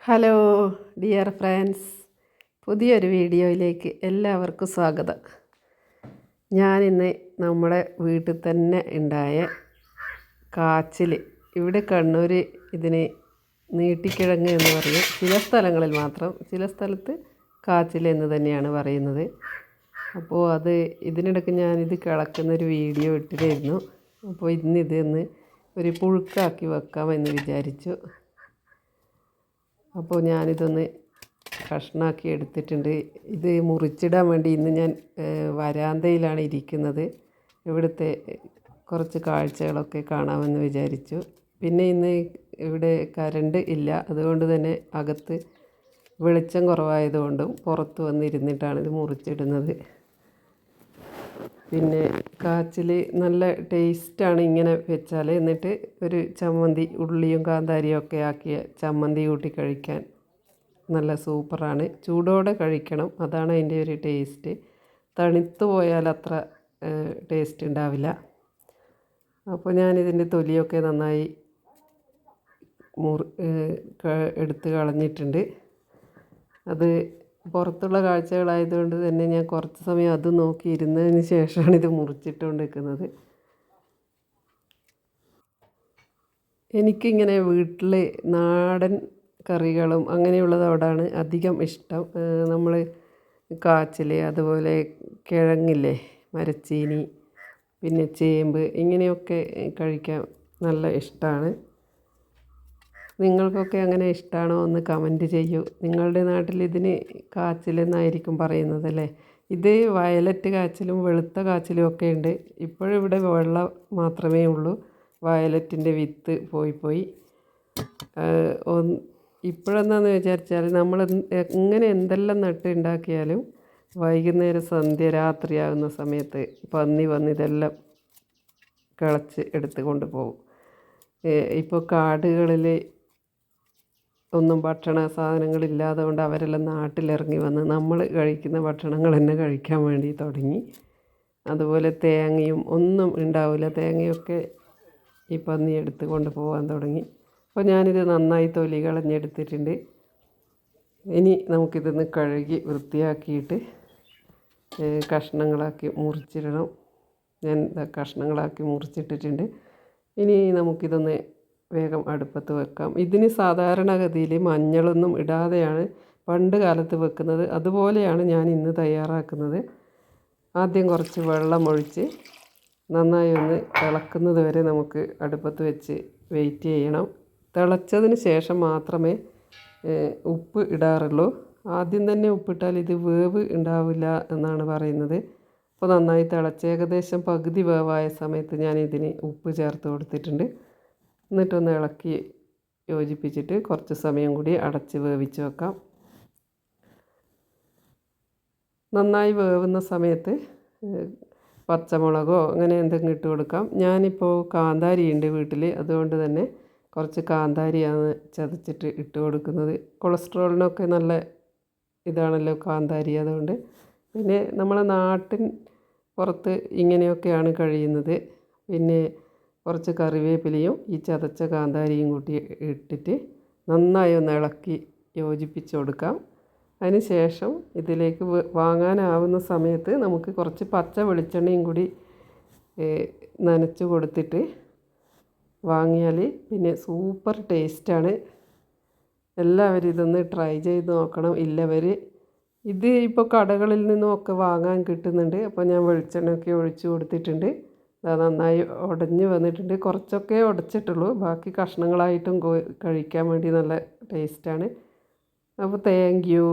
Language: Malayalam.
ഹലോ ഡിയർ ഫ്രണ്ട്സ്, പുതിയൊരു വീഡിയോയിലേക്ക് എല്ലാവർക്കും സ്വാഗതം. ഞാനിന്ന് നമ്മുടെ വീട്ടിൽ തന്നെ ഉണ്ടായ കാച്ചിൽ, ഇവിടെ കണ്ണൂർ ഇതിന് നീട്ടിക്കിഴങ്ങ് എന്ന് പറയും. ചില സ്ഥലങ്ങളിൽ മാത്രം, ചില സ്ഥലത്ത് കാച്ചിൽ എന്ന് തന്നെയാണ് പറയുന്നത്. അപ്പോൾ ഇതിനിടയ്ക്ക് ഞാനിത് കിളക്കുന്നൊരു വീഡിയോ ഇട്ടിരുന്നു. അപ്പോൾ ഇന്നിതൊന്ന് ഒരു പുഴുക്കാക്കി വെക്കാമെന്ന് വിചാരിച്ചു. അപ്പോൾ ഞാനിതൊന്ന് കഷ്ണാക്കി എടുത്തിട്ടുണ്ട്. ഇത് മുറിച്ചിടാൻ വേണ്ടി ഇന്ന് ഞാൻ വരാന്തയിലാണ് ഇരിക്കുന്നത്. ഇവിടുത്തെ കുറച്ച് കാഴ്ചകളൊക്കെ കാണാമെന്ന് വിചാരിച്ചു. പിന്നെ ഇന്ന് ഇവിടെ കറണ്ട് ഇല്ല, അതുകൊണ്ട് തന്നെ അകത്ത് വെളിച്ചം കുറവായതുകൊണ്ടും പുറത്ത് വന്നിരുന്നിട്ടാണ് ഇത് മുറിച്ചിടുന്നത്. പിന്നെ കാച്ചിൽ നല്ല ടേസ്റ്റാണ് ഇങ്ങനെ വെച്ചാൽ. എന്നിട്ട് ഒരു ചമ്മന്തി, ഉള്ളിയും കാന്താരിയും ഒക്കെ ആക്കിയ ചമ്മന്തി കൂട്ടി കഴിക്കാൻ നല്ല സൂപ്പറാണ്. ചൂടോടെ കഴിക്കണം, അതാണ് അതിൻ്റെ ഒരു ടേസ്റ്റ്. തണുത്ത് പോയാൽ അത്ര ടേസ്റ്റ് ഉണ്ടാവില്ല. അപ്പോൾ ഞാനിതിൻ്റെ തൊലിയൊക്കെ നന്നായി എടുത്ത് കളഞ്ഞിട്ടുണ്ട്. അത് പുറത്തുള്ള കാഴ്ചകളായതുകൊണ്ട് തന്നെ ഞാൻ കുറച്ച് സമയം അത് നോക്കി ഇരുന്നതിന് ശേഷമാണ് ഇത് മുറിച്ചിട്ടുകൊണ്ടിരിക്കുന്നത്. എനിക്കിങ്ങനെ വീട്ടിൽ നാടൻ കറികളും അങ്ങനെയുള്ളതോടാണ് അധികം ഇഷ്ടം. നമ്മൾ കാച്ചിൽ, അതുപോലെ കിഴങ്ങില്ലേ, മരച്ചീനി, പിന്നെ ചേമ്പ്, ഇങ്ങനെയൊക്കെ കഴിക്കാൻ നല്ല ഇഷ്ടമാണ്. നിങ്ങൾക്കൊക്കെ അങ്ങനെ ഇഷ്ടമാണോ എന്ന് കമൻറ്റ് ചെയ്യൂ. നിങ്ങളുടെ നാട്ടിൽ ഇതിന് കാച്ചിലെന്നായിരിക്കും പറയുന്നത് അല്ലേ. ഇത് വയലറ്റ് കാച്ചിലും വെളുത്ത കാച്ചിലും ഒക്കെ ഉണ്ട്. ഇപ്പോഴിവിടെ വെള്ള മാത്രമേ ഉള്ളൂ. വയലറ്റിൻ്റെ വിത്ത് പോയി ഇപ്പോഴെന്താണെന്ന് വിചാരിച്ചാൽ നമ്മൾ ഇങ്ങനെ എന്തെല്ലാം നട്ട് ഉണ്ടാക്കിയാലും വൈകുന്നേരം സന്ധ്യ രാത്രിയാകുന്ന സമയത്ത് പന്നി വന്ന് ഇതെല്ലാം കിളച്ച് എടുത്ത് കൊണ്ടുപോകും. ഇപ്പോൾ കാടുകളിൽ ഒന്നും ഭക്ഷണ സാധനങ്ങളില്ലാതെ കൊണ്ട് അവരെല്ലാം നാട്ടിലിറങ്ങി വന്ന് നമ്മൾ കഴിക്കുന്ന ഭക്ഷണങ്ങൾ തന്നെ കഴിക്കാൻ വേണ്ടി തുടങ്ങി. അതുപോലെ തേങ്ങയും ഒന്നും ഉണ്ടാവില്ല, തേങ്ങയൊക്കെ ഈ പന്നി എടുത്ത് കൊണ്ട് പോകാൻ തുടങ്ങി. അപ്പോൾ ഞാനിത് നന്നായി തൊലി കളഞ്ഞെടുത്തിട്ടുണ്ട്. ഇനി നമുക്കിതൊന്ന് കഴുകി വൃത്തിയാക്കിയിട്ട് കഷ്ണങ്ങളാക്കി മുറിച്ചിടണം. ഞാൻ കഷ്ണങ്ങളാക്കി മുറിച്ചിട്ടിട്ടുണ്ട്. ഇനി നമുക്കിതൊന്ന് വേഗം അടുപ്പത്ത് വെക്കാം. ഇതിന് സാധാരണഗതിയിൽ മഞ്ഞളൊന്നും ഇടാതെയാണ് പണ്ട് കാലത്ത് വെക്കുന്നത്. അതുപോലെയാണ് ഞാൻ ഇന്ന് തയ്യാറാക്കുന്നത്. ആദ്യം കുറച്ച് വെള്ളം ഒഴിച്ച് നന്നായി ഒന്ന് തിളക്കുന്നത് വരെ നമുക്ക് അടുപ്പത്ത് വെച്ച് വെയിറ്റ് ചെയ്യണം. തിളച്ചതിന് ശേഷം മാത്രമേ ഉപ്പ് ഇടാറുള്ളൂ. ആദ്യം തന്നെ ഉപ്പിട്ടാൽ ഇത് വേവ് ഉണ്ടാവില്ല എന്നാണ് പറയുന്നത്. അപ്പോൾ നന്നായി തിളച്ച് ഏകദേശം പകുതി വേവായ സമയത്ത് ഞാൻ ഇതിന് ഉപ്പ് ചേർത്ത് കൊടുത്തിട്ടുണ്ട്. എന്നിട്ടൊന്ന് ഇളക്കി യോജിപ്പിച്ചിട്ട് കുറച്ച് സമയം കൂടി അടച്ച് വേവിച്ച് വെക്കാം. നന്നായി വേവുന്ന സമയത്ത് പച്ചമുളകോ അങ്ങനെ എന്തെങ്കിലും ഇട്ട് കൊടുക്കാം. ഞാനിപ്പോൾ കാന്താരി ഉണ്ട് വീട്ടിൽ, അതുകൊണ്ട് തന്നെ കുറച്ച് കാന്താരിയാണ് ചതച്ചിട്ട് ഇട്ട് കൊടുക്കുന്നത്. കൊളസ്ട്രോളിനൊക്കെ നല്ല ഇതാണല്ലോ കാന്താരി, അതുകൊണ്ട്. പിന്നെ നമ്മളെ നാട്ടിൻ പുറത്ത് ഇങ്ങനെയൊക്കെയാണ് കഴിയുന്നത്. പിന്നെ കുറച്ച് കറിവേപ്പിലയും ഈ ചതച്ച കാന്താരിയും കൂട്ടി ഇട്ടിട്ട് നന്നായി ഒന്ന് ഇളക്കി യോജിപ്പിച്ച് കൊടുക്കാം. അതിന് ശേഷം ഇതിലേക്ക് വാങ്ങാനാവുന്ന സമയത്ത് നമുക്ക് കുറച്ച് പച്ച വെളിച്ചെണ്ണയും കൂടി നനച്ച് കൊടുത്തിട്ട് വാങ്ങിയാൽ പിന്നെ സൂപ്പർ ടേസ്റ്റാണ്. എല്ലാവരും ഇതൊന്ന് ട്രൈ ചെയ്ത് നോക്കണം. ഇത് ഇപ്പോൾ കടകളിൽ നിന്നുമൊക്കെ വാങ്ങാൻ കിട്ടുന്നുണ്ട്. അപ്പോൾ ഞാൻ വെളിച്ചെണ്ണയൊക്കെ ഒഴിച്ച് കൊടുത്തിട്ടുണ്ട്. അത് നന്നായി ഉടഞ്ഞ് വന്നിട്ടുണ്ട്. കുറച്ചൊക്കെ ഉടച്ചിട്ടുള്ളൂ, ബാക്കി കഷ്ണങ്ങളായിട്ടും കഴിക്കാൻ വേണ്ടി നല്ല ടേസ്റ്റാണ്. അപ്പോൾ താങ്ക് യു.